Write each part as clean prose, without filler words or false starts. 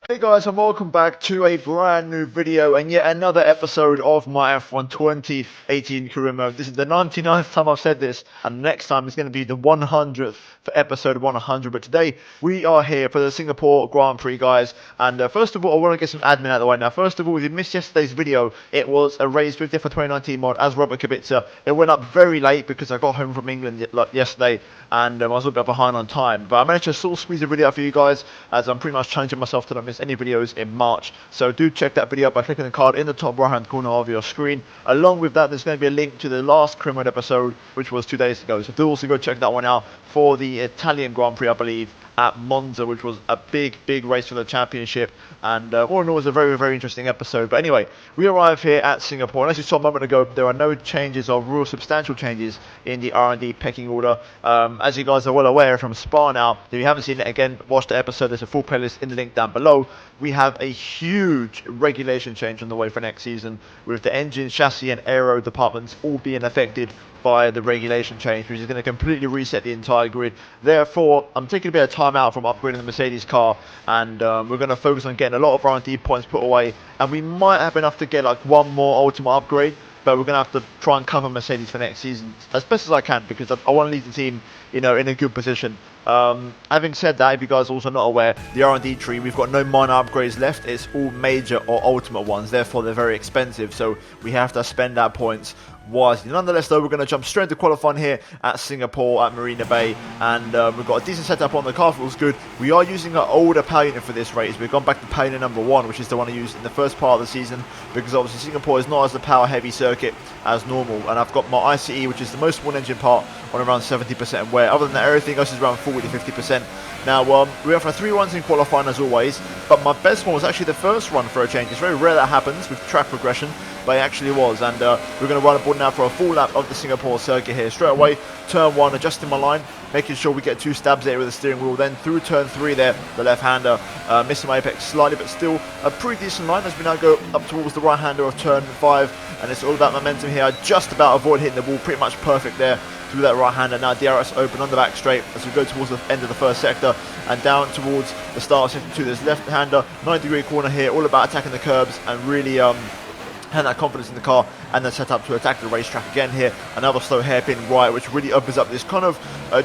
Hey guys, and welcome back to a brand new video and yet another episode of my F1 2018 career mode. This is the 99th time I've said this, and next time is going to be the 100th for episode 100. But today we are here for the Singapore Grand Prix, guys. And first of all, I want to get some admin out of the way now. First of all, if you missed yesterday's video, it was a race with for 2019 mod as Robert Kubica. It went up very late because I got home from England yesterday and I was a little bit behind on time. But I managed to still squeeze a video out for you guys as I'm pretty much challenging myself to not miss any videos in March. So do check that video out by clicking the card in the top right hand corner of your screen. Along with that, there's going to be a link to the last career mode episode, which was 2 days ago. So do also go check that one out for the Italian Grand Prix, I believe, at Monza, which was a big race for the championship, and all in all, it was a very interesting episode. But anyway, we arrive here at Singapore, and as you saw a moment ago, there are no changes or real substantial changes in the R&D pecking order. As you guys are well aware from Spa now, if you haven't seen it, again, watch the episode. There's a full playlist in the link down below. We have a huge regulation change on the way for next season, with the engine, chassis and aero departments all being affected by the regulation change, which is going to completely reset the entire grid. Therefore, I'm taking a bit of time out from upgrading the Mercedes car, and we're going to focus on getting a lot of R&D points put away, and we might have enough to get like one more ultimate upgrade, but we're going to have to try and cover Mercedes for next season as best as I can, because I want to leave the team, in a good position. Having said that, if you guys are also not aware, the R&D tree, we've got no minor upgrades left. It's all major or ultimate ones, therefore they're very expensive, so we have to spend our points wisely. Nonetheless though, we're going to jump straight into qualifying here at Singapore at Marina Bay, and we've got a decent setup on the car. Feels good. We are using an older power unit for this race. We've gone back to power unit number 1, which is the one I used in the first part of the season, because obviously Singapore is not as a power heavy circuit as normal, and I've got my ICE, which is the most one engine part, on around 70% wear. Other than that, everything else is around 40 to 50%. Now, we went for 3 runs in qualifying as always, but my best one was actually the first run for a change. It's very rare that happens with track progression, but it actually was, and we're going to run aboard now for a full lap of the Singapore circuit here. Straight away, turn 1, adjusting my line, making sure we get 2 stabs there with the steering wheel, then through turn 3 there, the left-hander, missing my apex slightly, but still a pretty decent line as we now go up towards the right-hander of turn 5, and it's all about momentum here. I just about avoid hitting the wall, pretty much perfect there through that right-hander. Now DRS open on the back straight as we go towards the end of the first sector and down towards the start of sector 2. There's left-hander, 90-degree corner here, all about attacking the curbs and really had that confidence in the car, and then set up to attack the racetrack again here. Another slow hairpin right, which really opens up this kind of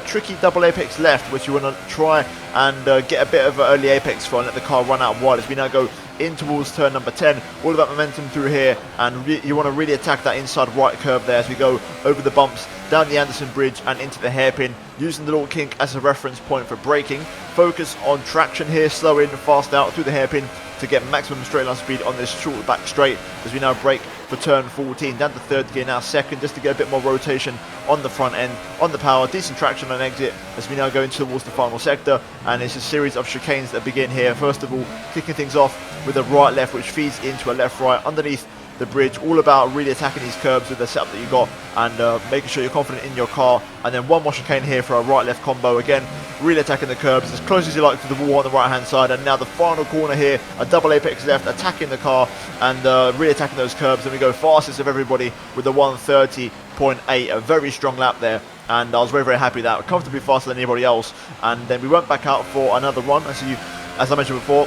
tricky double apex left, which you want to try and get a bit of an early apex for and let the car run out wide as we now go in towards turn number 10. All about momentum through here, and you want to really attack that inside right curve there as we go over the bumps, down the Anderson Bridge and into the hairpin, using the little kink as a reference point for braking. Focus on traction here, slow in, fast out through the hairpin to get maximum straight line speed on this short back straight as we now brake for turn 14, down to third gear now, second, just to get a bit more rotation on the front end, on the power, decent traction on exit as we now go into towards the final sector, and it's a series of chicanes that begin here. First of all, kicking things off with a right left which feeds into a left right underneath the bridge, all about really attacking these curbs with the setup that you got and making sure you're confident in your car, and then one more chicane here for a right left combo, again really attacking the curbs as close as you like to the wall on the right hand side, and now the final corner here, a double apex left, attacking the car and really attacking those curbs, and we go fastest of everybody with the 130.8, a very strong lap there, and I was very happy with that, comfortably faster than anybody else. And then we went back out for another run as I mentioned before,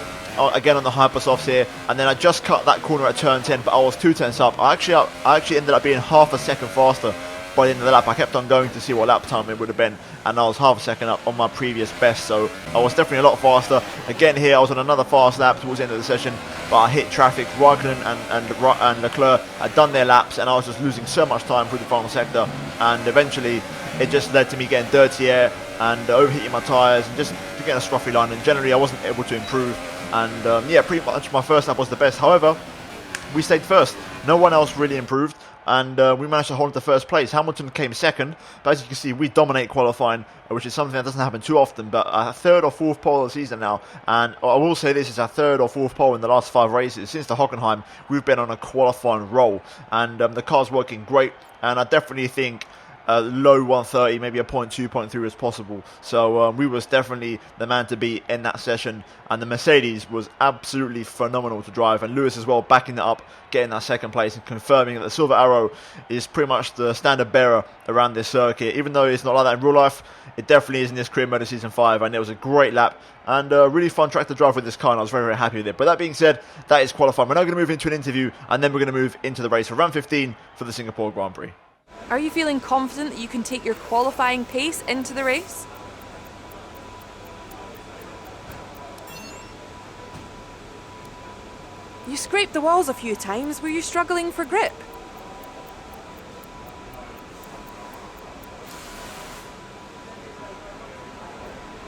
again on the hypersofts here, and then I just cut that corner at turn 10, but I was 2 tenths up. I actually ended up being half a second faster by the end of the lap. I kept on going to see what lap time it would have been, and I was half a second up on my previous best, so I was definitely a lot faster. Again here, I was on another fast lap towards the end of the session, but I hit traffic. Raikkonen and Leclerc had done their laps, and I was just losing so much time through the final sector, and eventually it just led to me getting dirty air and overheating my tyres and just getting a scruffy line, and generally I wasn't able to improve. And yeah, pretty much my first lap was the best. However, we stayed first. No one else really improved, and we managed to hold to first place. Hamilton came second, but as you can see, we dominate qualifying, which is something that doesn't happen too often, but our 3rd or 4th pole of the season now, and I will say this is our 3rd or 4th pole in the last 5 races. Since the Hockenheim, we've been on a qualifying roll, and the car's working great, and I definitely think low 130, maybe a 0.2, 0.3 was possible. So we was definitely the man to beat in that session, and the Mercedes was absolutely phenomenal to drive, and Lewis as well backing that up, getting that 2nd place and confirming that the Silver Arrow is pretty much the standard bearer around this circuit. Even though it's not like that in real life, it definitely is in this career mode of Season 5, and it was a great lap, and a really fun track to drive with this car, and I was very, very happy with it. But that being said, that is qualifying. We're now going to move into an interview, and then we're going to move into the race for round 15 for the Singapore Grand Prix. Are you feeling confident that you can take your qualifying pace into the race? You scraped the walls a few times. Were you struggling for grip?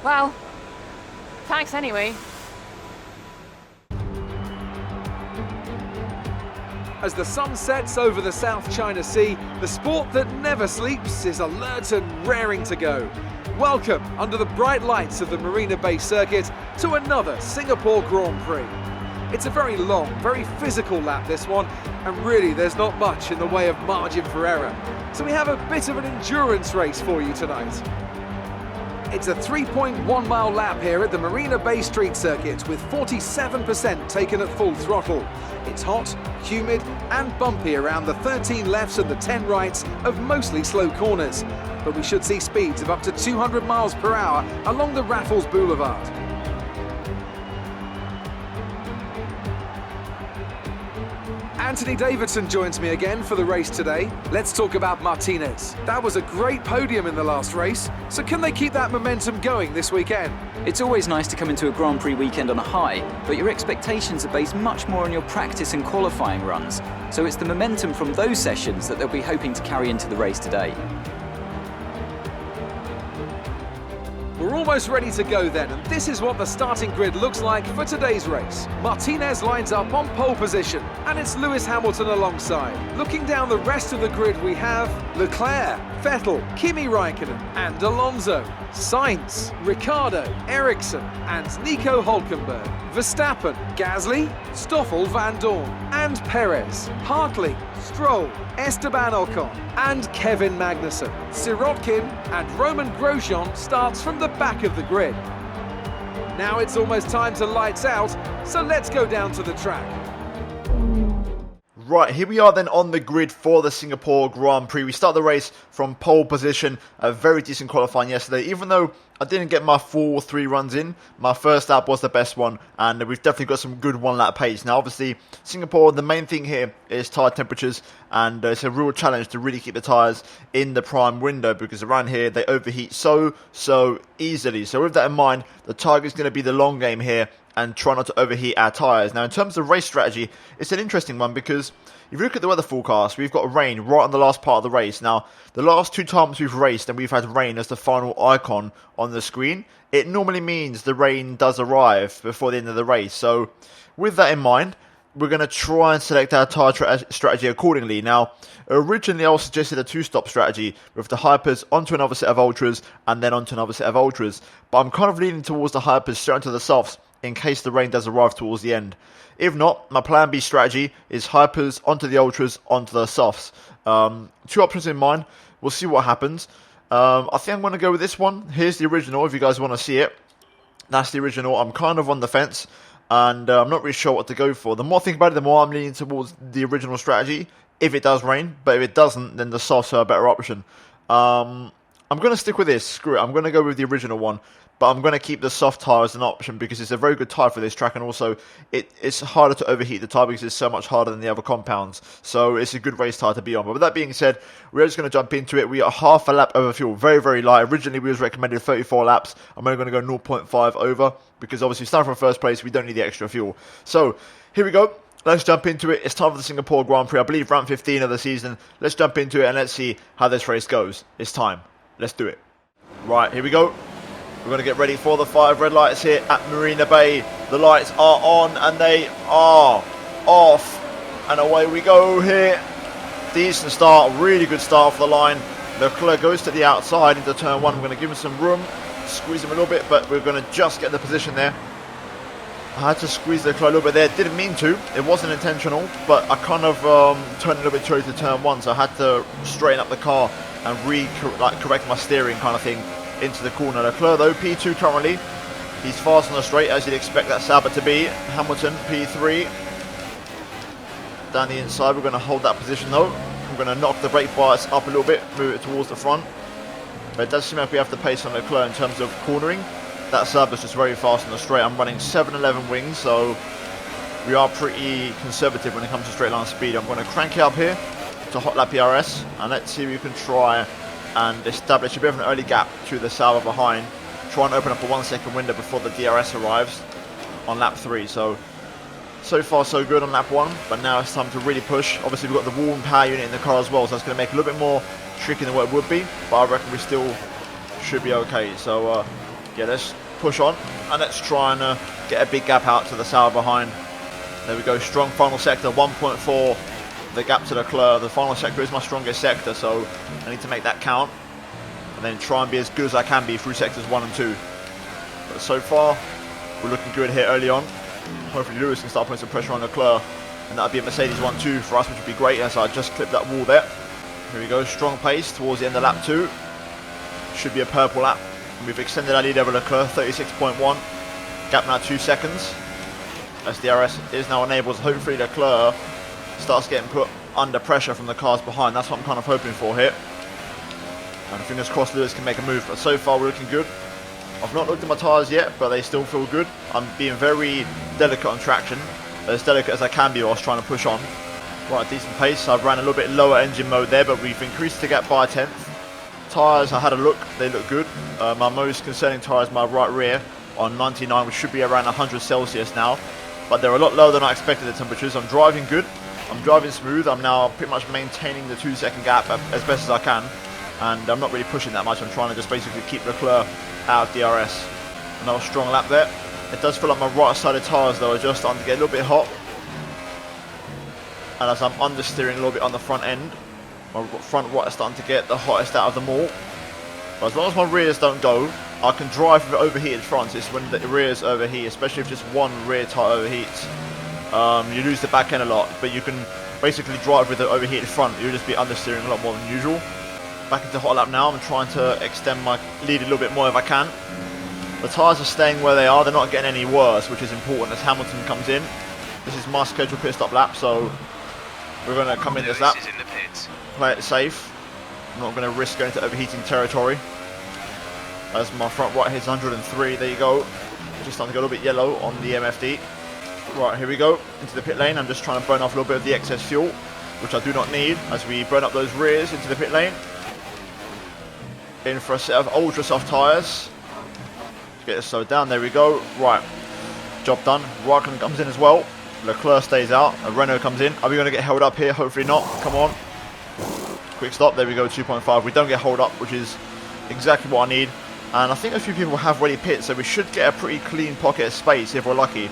Well, thanks anyway. As the sun sets over the South China Sea, the sport that never sleeps is alert and raring to go. Welcome, under the bright lights of the Marina Bay circuit, to another Singapore Grand Prix. It's a very long, very physical lap, this one, and really there's not much in the way of margin for error. So we have a bit of an endurance race for you tonight. It's a 3.1 mile lap here at the Marina Bay Street Circuit with 47% taken at full throttle. It's hot, humid and bumpy around the 13 lefts and the 10 rights of mostly slow corners. But we should see speeds of up to 200 miles per hour along the Raffles Boulevard. Anthony Davidson joins me again for the race today. Let's talk about Martinez. That was a great podium in the last race, so can they keep that momentum going this weekend? It's always nice to come into a Grand Prix weekend on a high, but your expectations are based much more on your practice and qualifying runs, so it's the momentum from those sessions that they'll be hoping to carry into the race today. We're almost ready to go then, and this is what the starting grid looks like for today's race. Martinez lines up on pole position, and it's Lewis Hamilton alongside. Looking down the rest of the grid, we have Leclerc, Vettel, Kimi Räikkönen and Alonso, Sainz, Ricciardo, Ericsson and Nico Hülkenberg, Verstappen, Gasly, Stoffel Van Dorn and Perez, Hartley, Stroll, Esteban Ocon and Kevin Magnussen. Sirotkin and Roman Grosjean starts from the back of the grid. Now it's almost time to lights out, so let's go down to the track. Right, here we are then on the grid for the Singapore Grand Prix. We start the race from pole position, a very decent qualifying yesterday. Even though I didn't get my full 3 runs in, my first lap was the best one, and we've definitely got some good one-lap pace. Now, obviously, Singapore, the main thing here is tyre temperatures, and it's a real challenge to really keep the tyres in the prime window, because around here, they overheat so easily. So with that in mind, the target is going to be the long game here, and try not to overheat our tyres. Now, in terms of race strategy, it's an interesting one because if you look at the weather forecast, we've got rain right on the last part of the race. Now, the last 2 times we've raced and we've had rain as the final icon on the screen, it normally means the rain does arrive before the end of the race. So, with that in mind, we're going to try and select our tyre strategy accordingly. Now, originally I suggested a 2-stop strategy with the hypers onto another set of ultras and then onto another set of ultras. But I'm kind of leaning towards the hypers straight onto the softs in case the rain does arrive towards the end. If not, my plan B strategy is hypers onto the ultras onto the softs. 2 options in mind. We'll see what happens. I think I'm going to go with this one. Here's the original if you guys want to see it. That's the original. I'm kind of on the fence and I'm not really sure what to go for. The more I think about it, the more I'm leaning towards the original strategy if it does rain. But if it doesn't, then the softs are a better option. I'm going to stick with this. Screw it. I'm going to go with the original one. But I'm going to keep the soft tyre as an option because it's a very good tyre for this track, and also it's harder to overheat the tyre because it's so much harder than the other compounds. So it's a good race tyre to be on. But with that being said, we're just going to jump into it. We are half a lap over fuel, very, very light. Originally, we was recommended 34 laps. I'm only going to go 0.5 over because obviously starting from first place, we don't need the extra fuel. So here we go. Let's jump into it. It's time for the Singapore Grand Prix. I believe round 15 of the season. Let's jump into it and let's see how this race goes. It's time. Let's do it. Right, here we go. We're going to get ready for the 5 red lights here at Marina Bay. The lights are on and they are off. And away we go here. Decent start, really good start for the line. Leclerc goes to the outside into turn 1. I'm going to give him some room, squeeze him a little bit, but we're going to just get the position there. I had to squeeze Leclerc a little bit there. Didn't mean to. It wasn't intentional, but I kind of turned a little bit too early to turn 1, so I had to straighten up the car and correct my steering kind of thing into the corner. Leclerc though, P2 currently. He's fast on the straight as you'd expect that Sauber to be. Hamilton, P3. Down the inside, we're going to hold that position though. We're going to knock the brake bias up a little bit, move it towards the front. but it does seem like we have the pace on Leclerc in terms of cornering. That sub is just very fast on the straight. I'm running 711 wings, so we are pretty conservative when it comes to straight line speed. I'm going to crank it up here to hot lap ERS, and let's see if we can try and establish a bit of an early gap to the Sauber behind. Try and open up a 1 second window before the DRS arrives on lap 3. So far so good on lap 1, but now it's time to really push. Obviously we've got the warm power unit in the car as well, so that's going to make it a little bit more tricky than what it would be, but I reckon we still should be okay. So yeah, let's push on and let's try and get a big gap out to the Sauber behind. There we go, strong final sector, 1.4 the gap to Leclerc. The final sector is my strongest sector, so I need to make that count and then try and be as good as I can be through sectors 1 and 2. But so far we're looking good here early on. Hopefully Lewis can start putting some pressure on Leclerc, and that would be a Mercedes 1-2 for us, which would be great, as I just clipped that wall there. Here we go, strong pace towards the end of lap 2. Should be a purple lap. And we've extended our lead over Leclerc, 36.1. Gap now 2 seconds. As DRS is now enabled, hopefully Leclerc starts getting put under pressure from the cars behind. That's what I'm kind of hoping for here. And fingers crossed Lewis can make a move, but so far we're looking good. I've not looked at my tyres yet, but they still feel good. I'm being very delicate on traction, as delicate as I can be whilst trying to push on. Right, decent pace. I've ran a little bit lower engine mode there, but we've increased the gap by a 10th. Tyres, I had a look, they look good. My most concerning tyre is my right rear on 99, which should be around 100 Celsius now. But they're a lot lower than I expected the temperatures. I'm driving good, I'm driving smooth. I'm now pretty much maintaining the 2 second gap as best as I can. And I'm not really pushing that much. I'm trying to just basically keep Leclerc out of DRS. Another strong lap there. It does feel like my right sided tyres though are just starting to get a little bit hot. And as I'm understeering a little bit on the front end, my front right is starting to get the hottest out of them all. But as long as my rears don't go, I can drive with overheated fronts. It's when the rears overheat, especially if just one rear tyre overheats. You lose the back end a lot, but you can basically drive with the overheated front. You'll just be understeering a lot more than usual. Back into hot lap now. I'm trying to extend my lead a little bit more if I can. The tyres are staying where they are. They're not getting any worse, which is important as Hamilton comes in. This is my scheduled pit stop lap, so we're going to come in this lap. Play it safe. I'm not going to risk going to overheating territory. As my front right hits 103, there you go. Just starting to go a little bit yellow on the MFD. Right, here we go, into the pit lane. I'm just trying to burn off a little bit of the excess fuel, which I do not need, as we burn up those rears into the pit lane. In for a set of ultra soft tyres. Let's get this slowed down, there we go. Right, job done. Raikkonen comes in as well. Leclerc stays out, a Renault comes in. Are we going to get held up here? Hopefully not, come on. Quick stop, there we go, 2.5. We don't get held up, which is exactly what I need. And I think a few people have ready pit, so we should get a pretty clean pocket of space if we're lucky.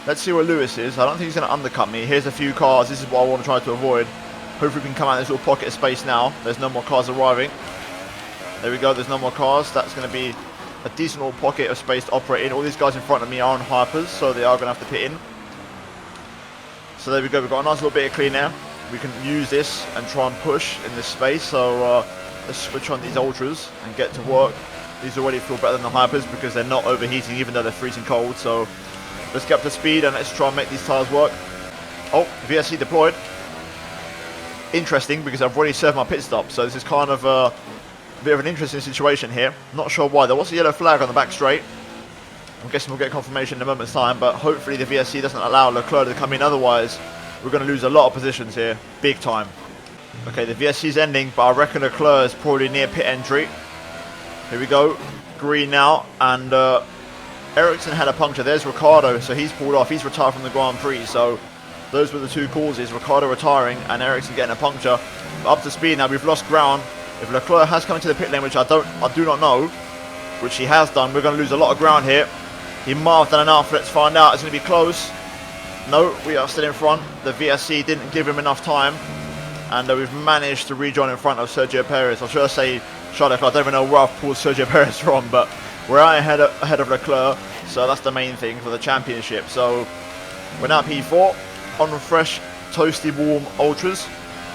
Let's see where Lewis is. I don't think he's going to undercut me. Here's a few cars. This is what I want to try to avoid. Hopefully we can come out of this little pocket of space now. There's no more cars arriving. There we go, there's no more cars. That's going to be a decent little pocket of space to operate in. All these guys in front of me are on hypers, so they are going to have to pit in. So there we go, we've got a nice little bit of clean air. We can use this and try and push in this space. So let's switch on these ultras and get to work. These already feel better than the hypers because they're not overheating even though they're freezing cold. So let's get up to speed and let's try and make these tyres work. Oh, VSC deployed. Interesting because I've already served my pit stop. So this is kind of a bit of an interesting situation here. Not sure why. There was a yellow flag on the back straight. I'm guessing we'll get confirmation in a moment's time, but hopefully the VSC doesn't allow Leclerc to come in. Otherwise, we're going to lose a lot of positions here. Big time. Okay, the VSC is ending, but I reckon Leclerc is probably near pit entry. Here we go. Green now, and Ericsson had a puncture. There's Ricciardo, so he's pulled off. He's retired from the Grand Prix, so those were the two causes. Ricciardo retiring and Ericsson getting a puncture. But up to speed now, we've lost ground. If Leclerc has come into the pit lane, which I do not know, which he has done, we're going to lose a lot of ground here. He might have done enough. Let's find out. It's going to be close. No, we are still in front. The VSC didn't give him enough time, and we've managed to rejoin in front of Sergio Perez. I should say Charles Leclerc. I don't even know where I've pulled Sergio Perez from, but we're out ahead of Leclerc, so that's the main thing for the championship. So we're now P4 on fresh, toasty, warm ultras.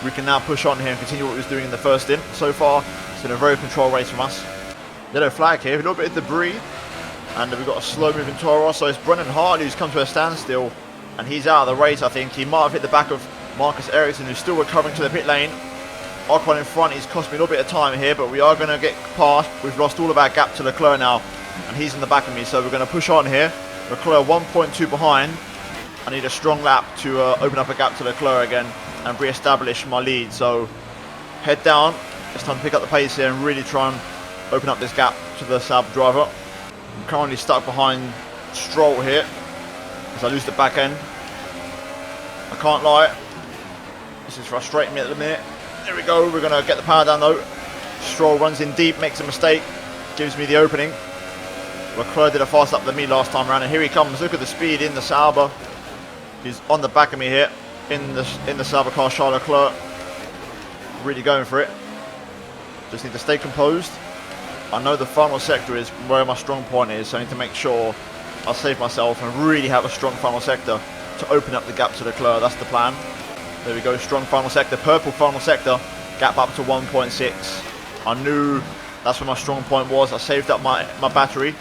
We can now push on here and continue what we was doing in the first stint. So far, it's been a very controlled race from us. Yellow flag here, a little bit of debris, and we've got a slow-moving Toro. So it's Brennan Hartley who's come to a standstill, and he's out of the race. I think he might have hit the back of Marcus Ericsson, who's still recovering to the pit lane. Ocon in front, he's cost me a little bit of time here, but we are going to get past. We've lost all of our gap to Leclerc now, and he's in the back of me, so we're going to push on here. Leclerc 1.2 behind. I need a strong lap to open up a gap to Leclerc again and re-establish my lead. So head down, it's time to pick up the pace here and really try and open up this gap to the Sauber driver. I'm currently stuck behind Stroll here as I lose the back end. I can't lie, this is frustrating me at the minute. There we go, we're going to get the power down though. Stroll runs in deep, makes a mistake, gives me the opening. Leclerc did a fast lap than me last time around, and here he comes. Look at the speed in the Sauber. He's on the back of me here in the Sauber car. Charles Leclerc really going for it. Just need to stay composed. I know the final sector is where my strong point is, so I need to make sure I save myself and really have a strong final sector to open up the gap to Leclerc. That's the plan. There we go, strong final sector, purple final sector, gap up to 1.6. I knew that's where my strong point was. I saved up my battery,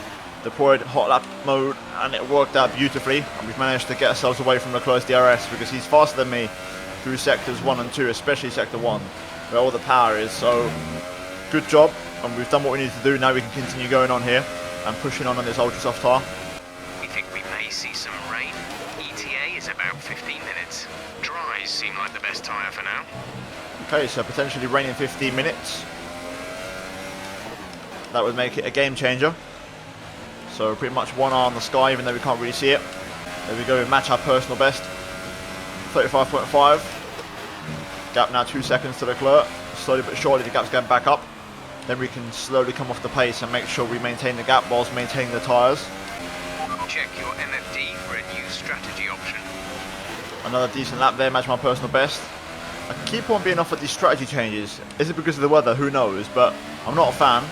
deployed hot lap mode, and it worked out beautifully. And we've managed to get ourselves away from Leclerc's DRS because he's faster than me through sectors 1 and 2, especially sector 1, where all the power is. So good job, and we've done what we need to do. Now we can continue going on here and pushing on this ultra soft tyre. We think we may see some rain. ETA is about 15 minutes. Dries seem like the best tyre for now. Okay, so potentially rain in 15 minutes. That would make it a game changer. So pretty much one eye on the sky, even though we can't really see it. There we go, we match our personal best. 35.5. Gap now 2 seconds to Leclerc. Slowly but surely the gap's going back up. Then we can slowly come off the pace and make sure we maintain the gap whilst maintaining the tyres. Check your MFD for a new strategy option. Another decent lap there, match my personal best. I keep on being offered these strategy changes. Is it because of the weather? Who knows? But I'm not a fan.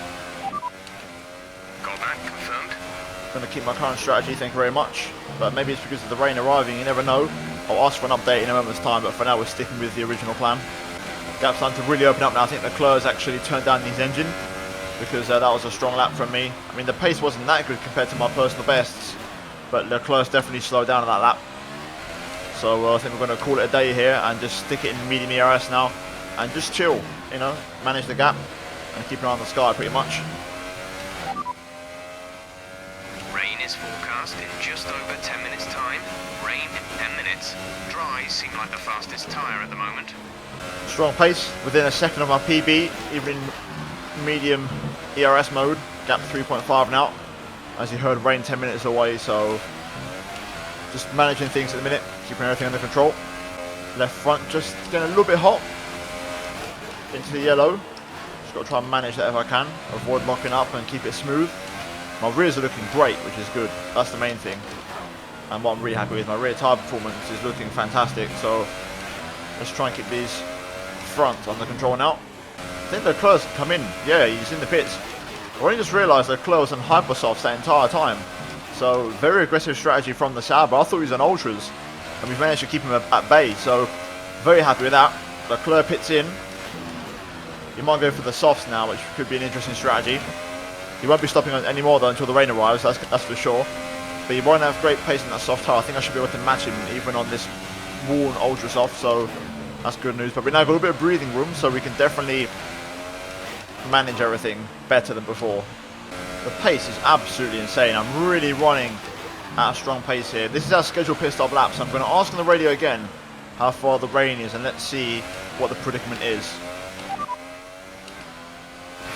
Got that confirmed. Going to keep my current strategy, thank you very much. But maybe it's because of the rain arriving, you never know. I'll ask for an update in a moment's time, but for now we're sticking with the original plan. Gap's starting to really open up now. I think Leclerc's actually turned down his engine because that was a strong lap from me. I mean, the pace wasn't that good compared to my personal bests, but Leclerc's definitely slowed down on that lap. So I think we're going to call it a day here and just stick it in medium ERS now and just chill, you know, manage the gap and keep an eye on the sky pretty much. Rain is forecast in just over 10 minutes time. Rain in 10 minutes. Dries seem like the fastest tyre at the moment. Strong pace within a second of my PB, even in medium ERS mode. Gap 3.5 now. As you heard, rain 10 minutes away, so just managing things at the minute, keeping everything under control. Left front just getting a little bit hot into the yellow. Just got to try and manage that if I can. Avoid locking up and keep it smooth. My rears are looking great, which is good. That's the main thing. And what I'm really happy with, my rear tyre performance is looking fantastic. So let's try and keep these fronts under control now. I think Leclerc's come in. Yeah, he's in the pits. I only just realised Leclerc was on hypersofts that entire time. So very aggressive strategy from the Sauber. I thought he was on ultras, and we've managed to keep him at bay. So very happy with that. Leclerc pits in. He might go for the softs now, which could be an interesting strategy. He won't be stopping anymore though until the rain arrives. That's for sure. But he won't have great pace in that soft tyre. I think I should be able to match him even on this worn ultra soft. So that's good news. But we now got a little bit of breathing room, so we can definitely manage everything better than before. The pace is absolutely insane. I'm really running at a strong pace here. This is our scheduled pit stop lap, so I'm going to ask on the radio again how far the rain is, and let's see what the predicament is.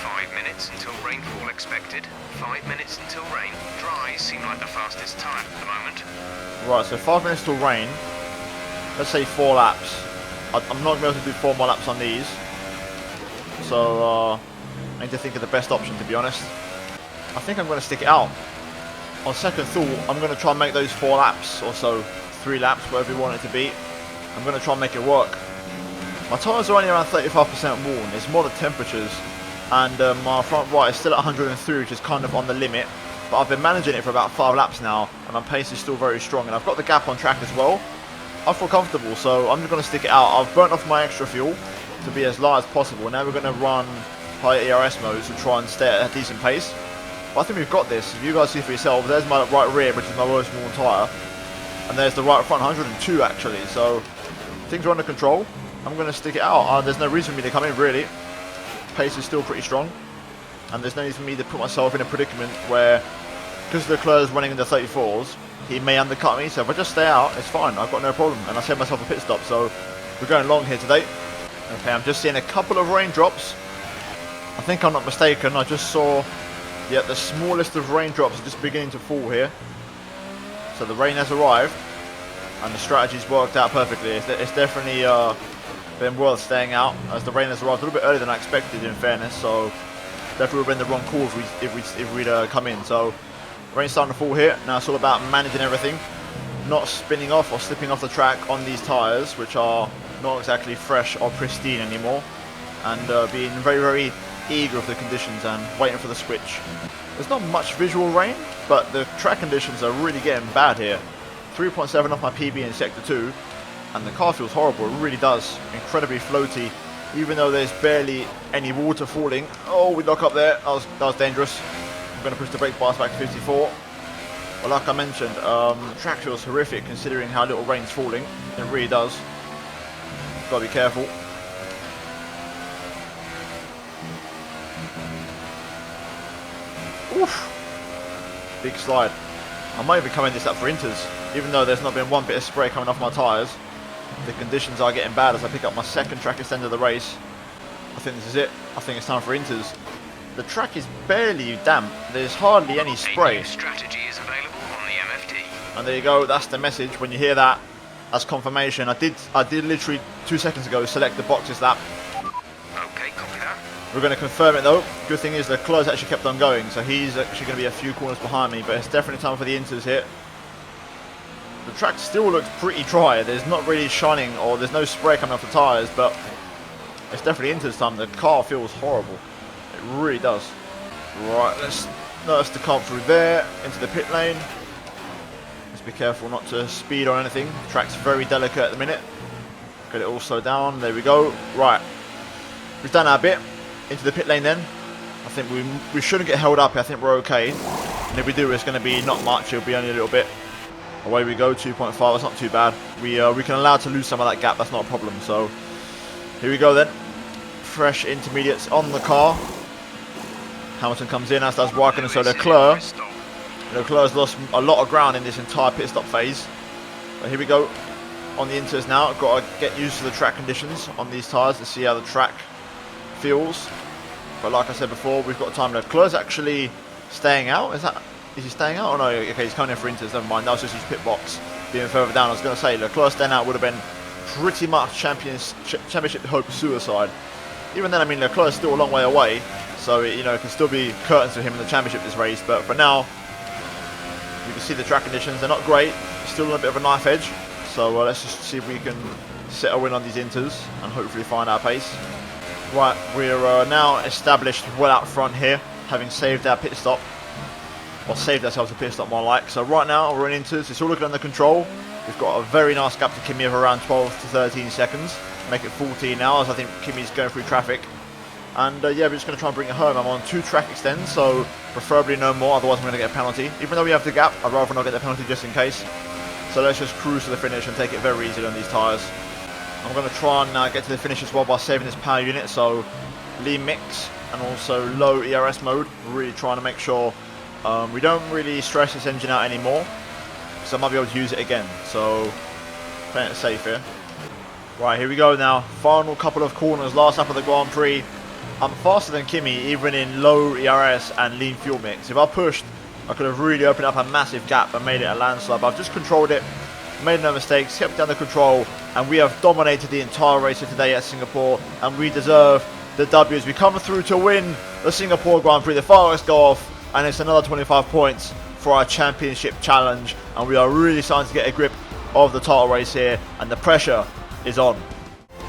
5 minutes until rainfall expected. 5 minutes until rain. Dries seem like the fastest tyre at the moment. Right, so 5 minutes till rain. Let's say 4 laps. I'm not going to be able to do 4 more laps on these. So I need to think of the best option, to be honest. I think I'm going to stick it out. On second thought, I'm going to try and make those 4 laps or so, 3 laps, whatever you want it to be. I'm going to try and make it work. My tyres are only around 35% worn. It's more the temperatures. And my front right is still at 103, which is kind of on the limit. But I've been managing it for about 5 laps now, and my pace is still very strong. And I've got the gap on track as well. I feel comfortable, so I'm just going to stick it out. I've burnt off my extra fuel to be as light as possible. Now we're going to run high ERS modes to try and stay at a decent pace. But I think we've got this. If you guys see for yourselves, there's my right rear, which is my worst worn tyre. And there's the right front, 102 actually. So things are under control. I'm going to stick it out. There's no reason for me to come in, really. Pace is still pretty strong. And there's no need for me to put myself in a predicament where, because Leclerc's running in the 34s, he may undercut me. So if I just stay out, it's fine. I've got no problem. And I save myself a pit stop. So we're going long here today. Okay, I'm just seeing a couple of raindrops. I think I'm not mistaken. I just saw, yeah, the smallest of raindrops just beginning to fall here. So the rain has arrived. And the strategy's worked out perfectly. It's definitely been worth staying out, as the rain has arrived a little bit earlier than I expected, in fairness. So definitely would have been the wrong call if we'd come in. So rain's starting to fall here. Now it's all about managing everything, not spinning off or slipping off the track on these tyres, which are not exactly fresh or pristine anymore, and being very, very eager for the conditions and waiting for the switch. There's not much visual rain, but the track conditions are really getting bad here. 3.7 off my PB in Sector 2, and the car feels horrible. It really does. Incredibly floaty, even though there's barely any water falling. Oh, we lock up there. That was dangerous. I'm going to push the brake bars back to 54. Well, like I mentioned, the track feels horrific considering how little rain's falling. It really does. Got to be careful. Oof. Big slide. I might even come in this lap for inters, even though there's not been one bit of spray coming off my tyres. The conditions are getting bad as I pick up my second track extender of the race. I think this is it. I think it's time for inters. The track is barely damp. There's hardly any spray. A new strategy is available on the MFD. And there you go. That's the message. When you hear that, that's confirmation. I did literally 2 seconds ago select the boxes lap. Okay, copy that. We're going to confirm it though. Good thing is Leclerc's actually kept on going, so he's actually going to be a few corners behind me, but it's definitely time for the inters here. The track still looks pretty dry. There's not really shining, or there's no spray coming off the tyres, but it's definitely inters time. The car feels horrible. It really does. Right, let's nurse the car through there, into the pit lane. Let's be careful not to speed on anything. The track's very delicate at the minute. Get it all slowed down. There we go. Right. We've done our bit. Into the pit lane then. I think we shouldn't get held up. I think we're okay. And if we do, it's going to be not much. It'll be only a little bit. Away we go. 2.5. That's not too bad. We can allow to lose some of that gap. That's not a problem. So here we go then. Fresh intermediates on the car. Hamilton comes in, as does Raikkonen. So Leclerc's lost a lot of ground in this entire pit stop phase. But here we go on the inters now. Got to get used to the track conditions on these tyres to see how the track feels. But like I said before, we've got time. Leclerc's actually staying out. Is he staying out? Oh no, okay, he's coming in for inters. Never mind. That was just his pit box being further down. I was going to say Leclerc staying out would have been pretty much championship hope suicide. Even then, I mean, Leclerc's still a long way away, so it can still be curtains for him in the championship this race. But for now, you can see the track conditions. They're not great. Still a bit of a knife edge. So let's just see if we can set a win on these inters and hopefully find our pace. Right, we're now established well out front here, having saved our pit stop. Or saved ourselves a pit stop, more like. So right now, we're in inters. It's all looking under control. We've got a very nice gap to Kimi of around 12 to 13 seconds. Make it 14 now, as I think Kimi's going through traffic. And yeah, we're just going to try and bring it home. I'm on 2 track extends, so preferably no more, otherwise I'm going to get a penalty. Even though we have the gap, I'd rather not get the penalty just in case. So let's just cruise to the finish and take it very easily on these tyres. I'm going to try and get to the finish as well by saving this power unit, so lean mix and also low ERS mode. Really trying to make sure we don't really stress this engine out anymore, because I might be able to use it again. So playing it safe here. Right, here we go now. Final couple of corners, last lap of the Grand Prix. I'm faster than Kimi, even in low ERS and lean fuel mix. If I pushed, I could have really opened up a massive gap and made it a landslide. But I've just controlled it, made no mistakes, kept down the control, and we have dominated the entire race of today at Singapore, and we deserve the W as we come through to win the Singapore Grand Prix. The fireworks go off, and it's another 25 points for our championship challenge, and we are really starting to get a grip of the title race here, and the pressure is on.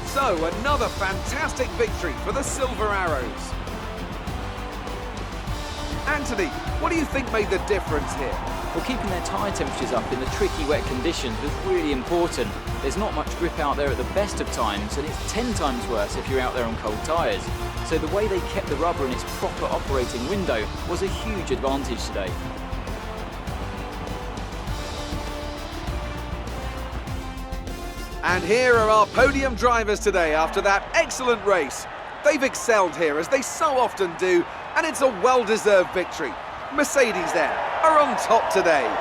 So, another fantastic victory for the Silver Arrows. Anthony, what do you think made the difference here? Well, keeping their tyre temperatures up in the tricky wet conditions was really important. There's not much grip out there at the best of times, and it's 10 times worse if you're out there on cold tyres. So the way they kept the rubber in its proper operating window was a huge advantage today. And here are our podium drivers today after that excellent race. They've excelled here, as they so often do, and it's a well-deserved victory. Mercedes then are on top today.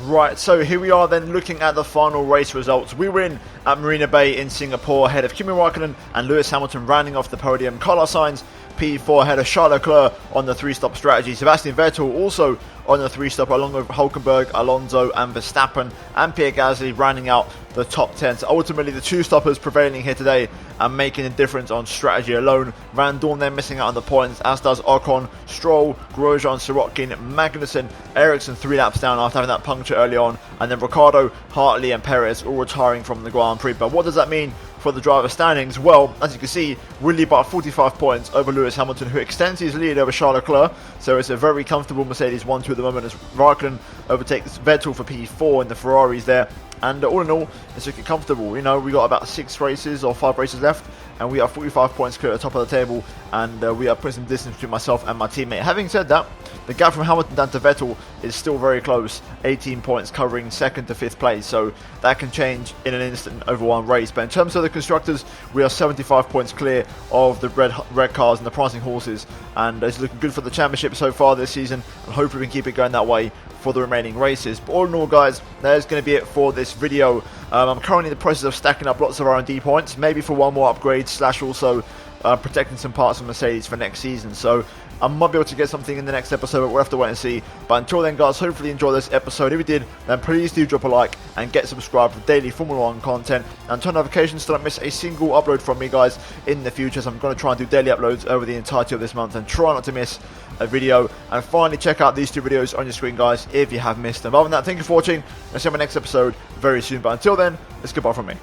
Right, so here we are then looking at the final race results. We were in at Marina Bay in Singapore ahead of Kimi Räikkönen and Lewis Hamilton rounding off the podium. Carlos Sainz P4 ahead of Charles Leclerc on the three-stop strategy. Sebastian Vettel also on the three-stop along with Hülkenberg, Alonso and Verstappen, and Pierre Gasly rounding out the top 10. So ultimately the two-stoppers prevailing here today and making a difference on strategy alone. Van Dorn then missing out on the points, as does Ocon, Stroll, Grosjean, Sirotkin, Magnussen, Ericsson 3 laps down after having that puncture early on, and then Ricciardo, Hartley and Perez all retiring from the Grand Prix. But what does that mean for the driver standings? Well, as you can see, really by 45 points over Lewis Hamilton, who extends his lead over Charles Leclerc. So it's a very comfortable Mercedes 1-2 at the moment, as Raikkonen overtakes Vettel for P4 in the Ferraris there. And all in all, it's looking comfortable. You know, we got about 6 races or 5 races left, and we are 45 points clear at the top of the table, and we are putting some distance between myself and my teammate. Having said that, the gap from Hamilton down to Vettel is still very close, 18 points covering 2nd to 5th place, so that can change in an instant over one race. But in terms of the constructors, we are 75 points clear of the red cars and the prancing horses, and it's looking good for the championship so far this season, and hopefully we can keep it going that way for the remaining races. But all in all, guys, that's going to be it for this video. I'm currently in the process of stacking up lots of R&D points, maybe for one more upgrade / also protecting some parts of Mercedes for next season. So I might be able to get something in the next episode, but we'll have to wait and see. But until then, guys, hopefully you enjoyed this episode. If you did, then please do drop a like and get subscribed for daily Formula 1 content, and turn notifications so don't miss a single upload from me, guys, in the future. So I'm going to try and do daily uploads over the entirety of this month and try not to miss a video. And finally, check out these 2 videos on your screen, guys, if you have missed them. Other than that, thank you for watching. I'll see you in my next episode very soon. But until then, it's goodbye from me.